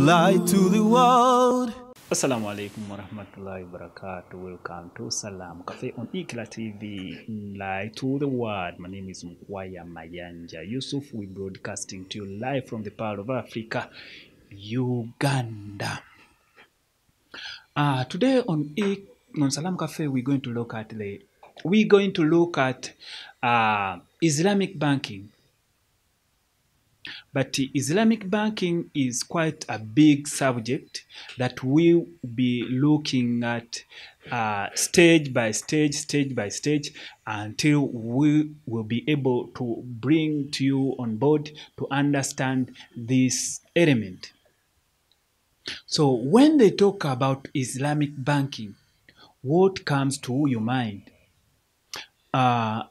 light to the world. Assalamu alaikum warahmatullahi wabarakatuh. Welcome to Salaam Cafe on Ikla TV, light to the world. My name is Mkwaya Mayanja Yusuf. We broadcasting to you live from the Pearl of Africa, Uganda. Today on Salaam Cafe, we're going to look at Islamic banking. But Islamic banking is quite a big subject that we'll be looking at stage by stage, until we will be able to bring to you on board to understand this element. So when they talk about Islamic banking, what comes to your mind?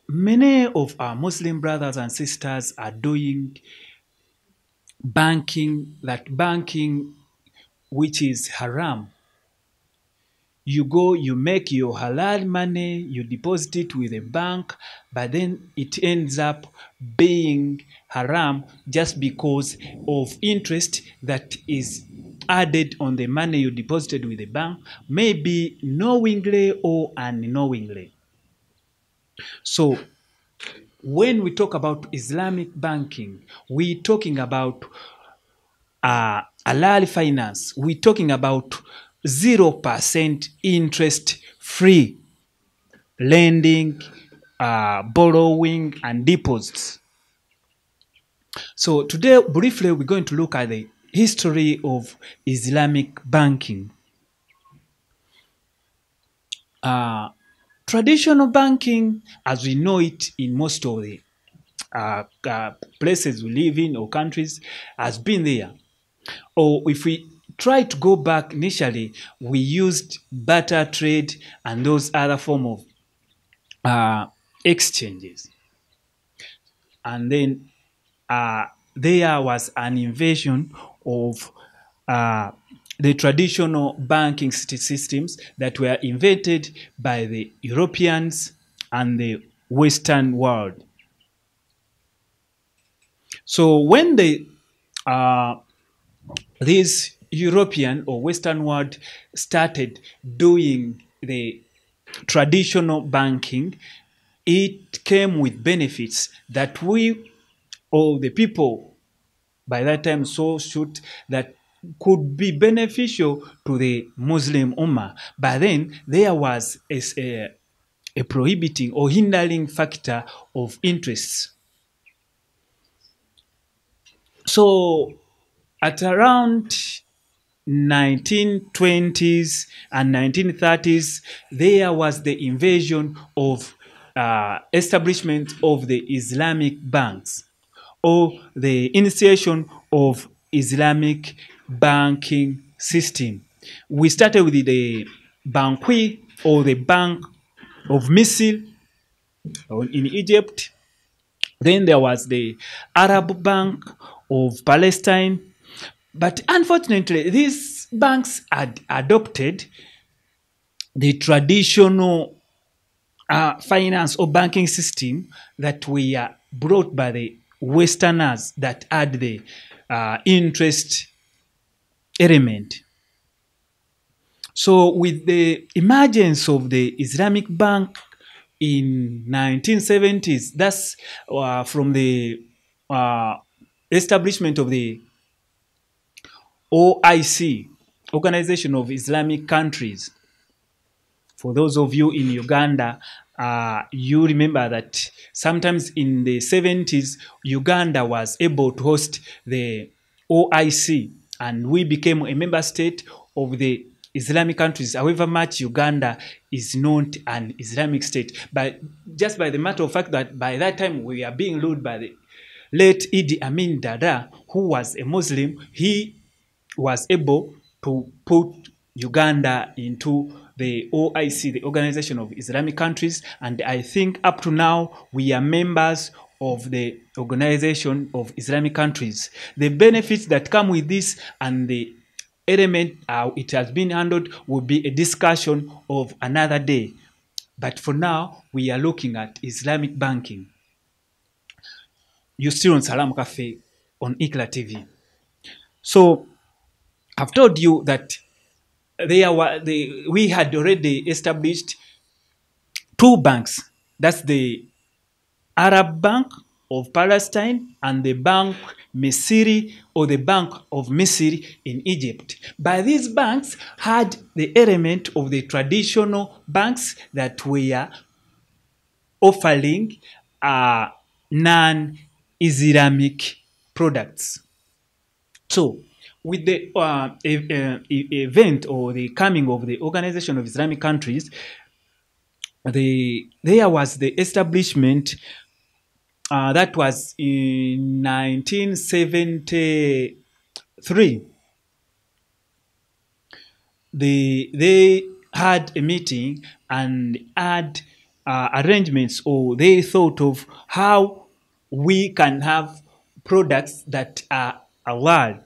Many of our Muslim brothers and sisters are doing banking which is haram. You go, you make your halal money, you deposit it with a bank, but then it ends up being haram just because of interest that is added on the money you deposited with the bank, maybe knowingly or unknowingly. So when we talk about Islamic banking, we're talking about halal finance. We're talking about 0% interest free lending, borrowing, and deposits. So today, briefly, we're going to look at the history of Islamic banking. Traditional banking, as we know it in most of the places we live in or countries, has been there. Or if we try to go back initially, we used barter trade and those other form of exchanges. And then there was an invasion of the traditional banking systems that were invented by the Europeans and the Western world. So when this European or Western world started doing the traditional banking, it came with benefits that we, or the people by that time, saw that could be beneficial to the Muslim Ummah. But then there was a prohibiting or hindering factor of interests. So at around 1920s and 1930s, there was the invasion of establishment of the Islamic banks, or the initiation of Islamic banking system. We started with the Banqi, or the Bank of Misr in Egypt. Then there was the Arab Bank of Palestine. But unfortunately, these banks had adopted the traditional finance or banking system that were brought by the Westerners that had the interest element. So with the emergence of the Islamic bank in 1970s, that's from the establishment of the OIC, Organization of Islamic Countries. For those of you in Uganda, you remember that sometimes in the 70s, Uganda was able to host the OIC, and we became a member state of the Islamic countries. However much Uganda is not an Islamic state, but just by the matter of fact that by that time we are being ruled by the late Idi Amin Dada, who was a Muslim. He was able to put Uganda into the OIC, the Organization of Islamic Countries, and I think up to now we are members of the Organization of Islamic Countries. The benefits that come with this and the element how it has been handled will be a discussion of another day. But for now, we are looking at Islamic banking. You're still on Salaam Cafe on Ikla TV. So I've told you that we had already established two banks. That's the Arab Bank of Palestine and the Bank Misiri, or the Bank of Misiri in Egypt. But these banks had the element of the traditional banks that were offering non-Islamic products. So, with the event or the coming of the Organization of Islamic Countries, there was the establishment that was in 1973. They had a meeting and had arrangements, or they thought of how we can have products that are halal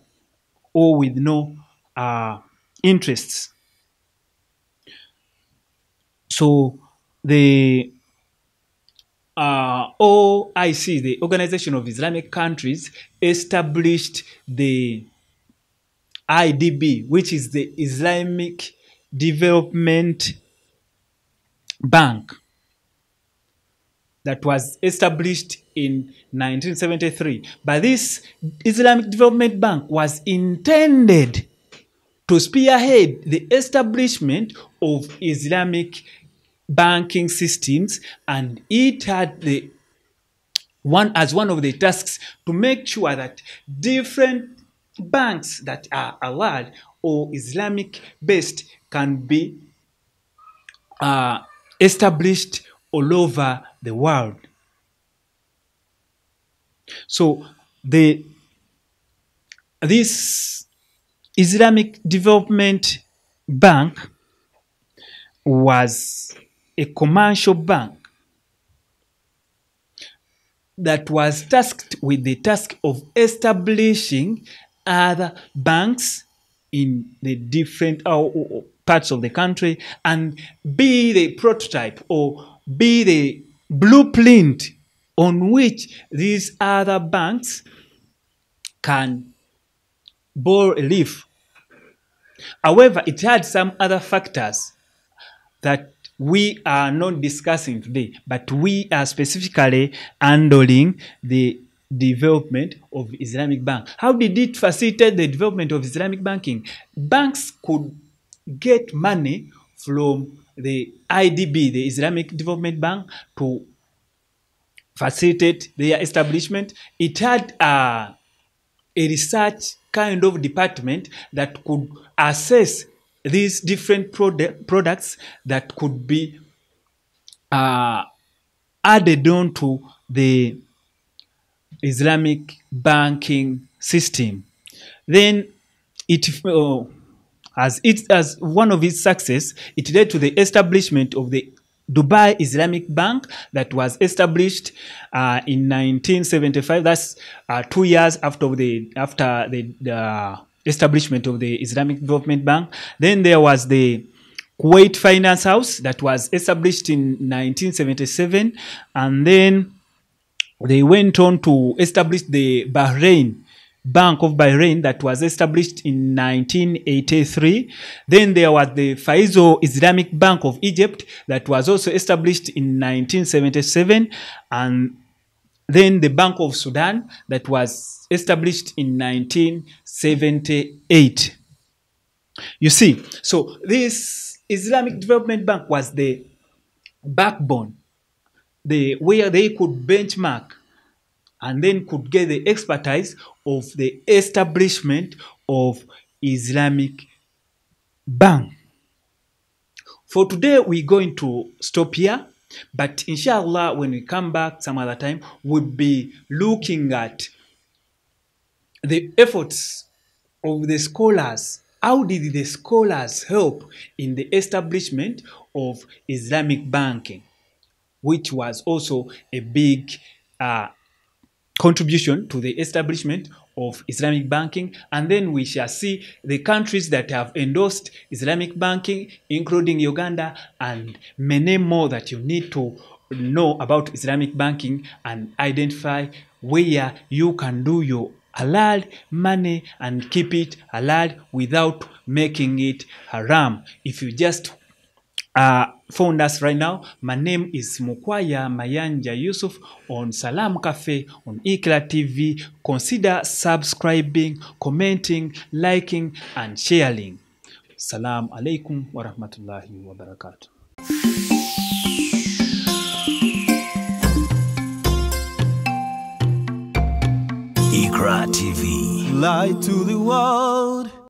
or with no interests. So the OIC, the Organization of Islamic Countries, established the IDB, which is the Islamic Development Bank, that was established in 1973. But this Islamic Development Bank was intended to spearhead the establishment of Islamic banking systems, and it had the one of the tasks to make sure that different banks that are halal or Islamic based can be established all over the world. So this Islamic Development Bank was a commercial bank that was tasked with the task of establishing other banks in the different parts of the country, and be the prototype or be the blueprint on which these other banks can borrow a leaf. However, it had some other factors that we are not discussing today, but we are specifically handling the development of Islamic bank. How did it facilitate the development of Islamic banking? Banks could get money from the IDB, the Islamic Development Bank, to facilitate their establishment. It had a research kind of department that could assess these different products that could be added on to the Islamic banking system. Then as one of its success, it led to the establishment of the Dubai Islamic Bank that was established in 1975. That's 2 years after the establishment of the Islamic Development Bank. Then there was the Kuwait Finance House that was established in 1977, and then they went on to establish the Bahrain Bank of Bahrain that was established in 1983. Then there was the Faisal Islamic Bank of Egypt that was also established in 1977, and then the Bank of Sudan that was established in 1978. You see, so this Islamic Development Bank was the backbone, where they could benchmark and then could get the expertise of the establishment of Islamic Bank. For today, we're going to stop here, but inshallah, when we come back some other time, we'll be looking at the efforts of the scholars. How did the scholars help in the establishment of Islamic banking, which was also a big contribution to the establishment of Islamic banking. And then we shall see the countries that have endorsed Islamic banking, including Uganda, and many more that you need to know about Islamic banking and identify where you can do your halal money and keep it halal without making it haram. If you just found us right now, my name is Mukwaya Mayanja Yusuf on Salaam Cafe on Iqra TV. Consider subscribing, commenting, liking and sharing. Salam alaikum wa rahmatullahi wa barakatuh. Iqra TV. Light to the world.